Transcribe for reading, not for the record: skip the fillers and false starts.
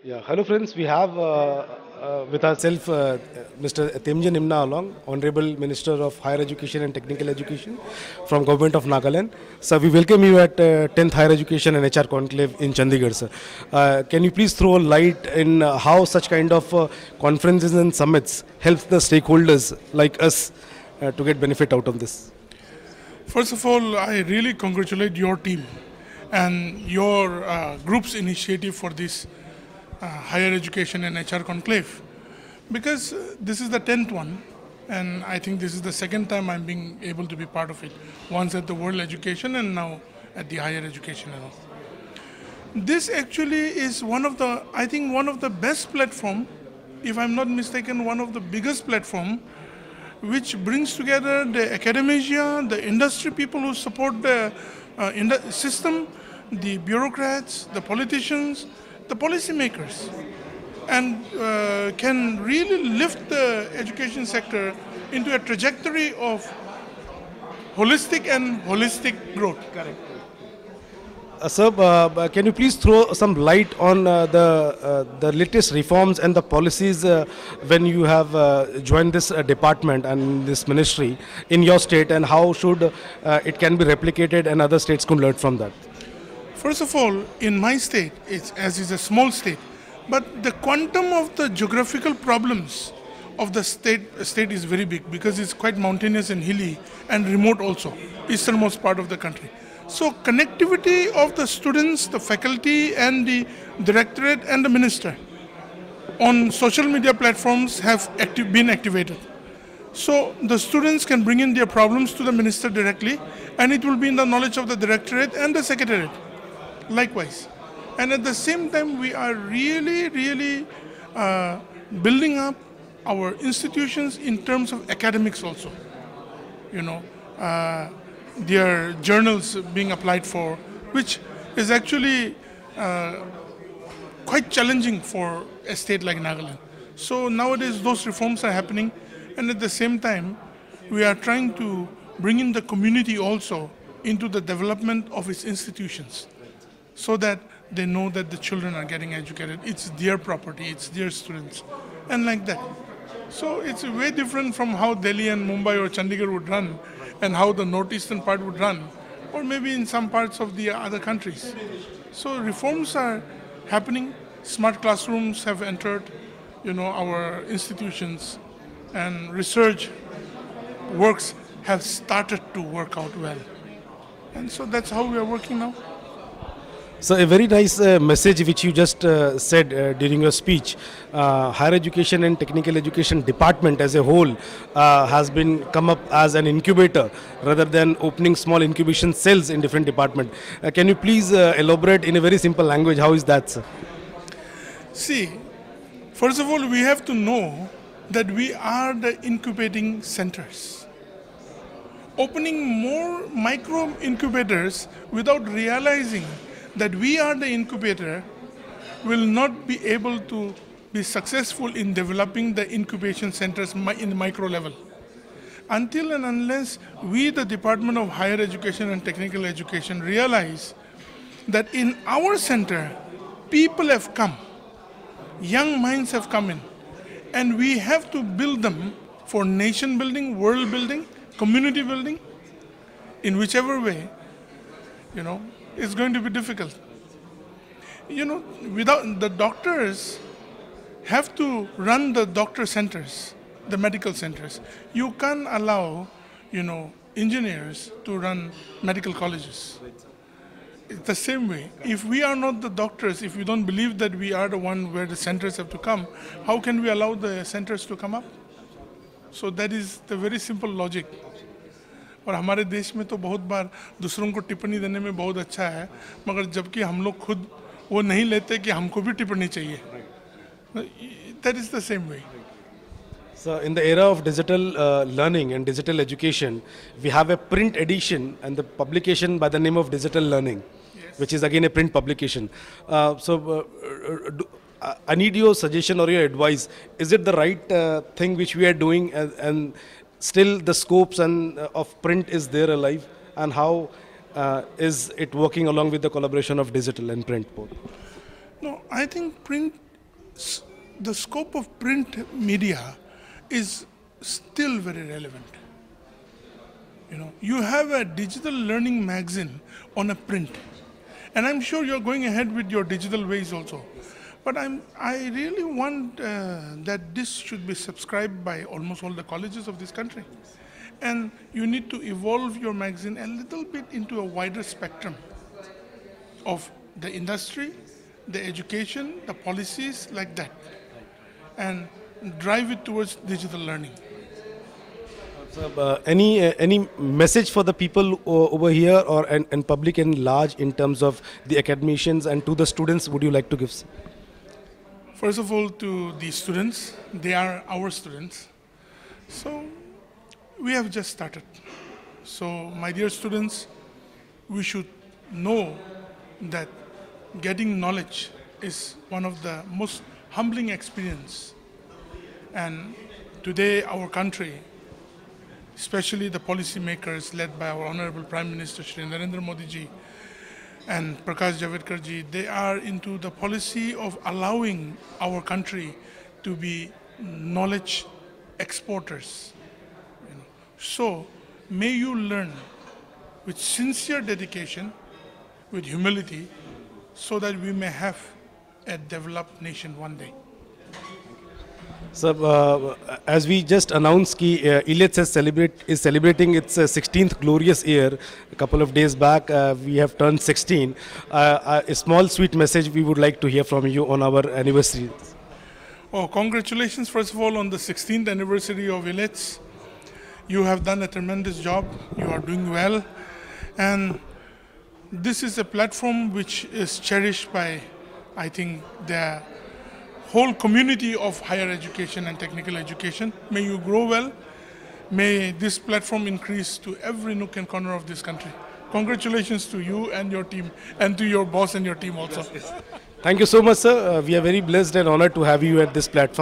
Yeah, hello friends. We have with ourselves Mr. Temjan Nimna along, Honorable Minister of Higher Education and Technical Education from Government of Nagaland. Sir, we welcome you at 10th Higher Education and HR Conclave in Chandigarh, sir. Can you please throw a light in how such kind of conferences and summits helps the stakeholders like us to get benefit out of this? First of all, I really congratulate your team and your group's initiative for this higher education and HR conclave, because this is the 10th one, and I think this is the second time I'm being able to be part of it, once at the world education and now at the higher education level. This actually is one of the, I think one of the best platform, if I'm not mistaken, one of the biggest platform which brings together the academia, the industry people who support the system, the bureaucrats, the politicians, the policymakers, and can really lift the education sector into a trajectory of holistic growth. Correct. Sir, can you please throw some light on the latest reforms and the policies when you have joined this department and this ministry in your state, and how should it can be replicated and other states can learn from that? First of all, in my state, as is a small state, but the quantum of the geographical problems of the state is very big, because it's quite mountainous and hilly and remote also, easternmost part of the country. So connectivity of the students, the faculty and the directorate and the minister on social media platforms have been activated. So the students can bring in their problems to the minister directly, and it will be in the knowledge of the directorate and the secretariat. Likewise. And at the same time, we are really building up our institutions in terms of academics also. You know, their journals being applied for, which is actually quite challenging for a state like Nagaland. So nowadays those reforms are happening, and at the same time, we are trying to bring in the community also into the development of its institutions, so that they know that the children are getting educated. It's their property, it's their students, and like that. So it's way different from how Delhi and Mumbai or Chandigarh would run, and how the northeastern part would run, or maybe in some parts of the other countries. So reforms are happening. Smart classrooms have entered, our institutions, and research works have started to work out well. And so that's how we are working now. So a very nice message which you just said during your speech. Higher Education and Technical Education Department as a whole has been come up as an incubator rather than opening small incubation cells in different departments. Can you please elaborate in a very simple language, how is that, sir? See, first of all, we have to know that we are the incubating centers. Opening more micro incubators without realizing that we are the incubator will not be able to be successful in developing the incubation centers in the micro level. Until and unless we, the Department of Higher Education and Technical Education, realize that in our center, people have come, young minds have come in, and we have to build them for nation building, world building, community building, in whichever way, it's going to be difficult. Without the doctors have to run the doctor centers, the medical centers. You can't allow, engineers to run medical colleges. It's the same way. If we are not the doctors, if we don't believe that we are the one where the centers have to come, how can we allow the centers to come up? So that is the very simple logic. और हमारे देश में तो बहुत बार दूसरों को टिप्पणी देने में बहुत अच्छा है, मगर जबकि हम लोग खुद वो नहीं लेते कि हमको भी टिप्पणी चाहिए. That is the same way. So in the era of digital learning and digital education, we have a print edition and the publication by the name of Digital Learning, yes, which is again a print publication. I need your suggestion or your advice. Is it the right thing which we are doing, and still the scopes and of print is there alive, and how is it working along with the collaboration of digital and print both? No, I think print the scope of print media is still very relevant. You have a digital learning magazine on a print, and I'm sure you're going ahead with your digital ways also. But I really want that this should be subscribed by almost all the colleges of this country. And you need to evolve your magazine a little bit into a wider spectrum of the industry, the education, the policies, like that, and drive it towards digital learning. So, any message for the people over here or and public in large in terms of the academicians and to the students would you like to give? First of all, to the students, they are our students. So we have just started. So my dear students, we should know that getting knowledge is one of the most humbling experience. And today our country, especially the policymakers led by our Honorable Prime Minister Shri Narendra Modi ji and Prakash Javadekar ji, they are into the policy of allowing our country to be knowledge exporters. So may you learn with sincere dedication, with humility, so that we may have a developed nation one day. So, as we just announced, ILETS is celebrating its 16th glorious year. A couple of days back, we have turned 16. A small sweet message we would like to hear from you on our anniversary. Oh, congratulations, first of all, on the 16th anniversary of ILETS. You have done a tremendous job. You are doing well. And this is a platform which is cherished by, I think, the whole community of higher education and technical education. May you grow well. May this platform increase to every nook and corner of this country. Congratulations to you and your team, and to your boss and your team also. Thank you so much, sir. We are very blessed and honored to have you at this platform.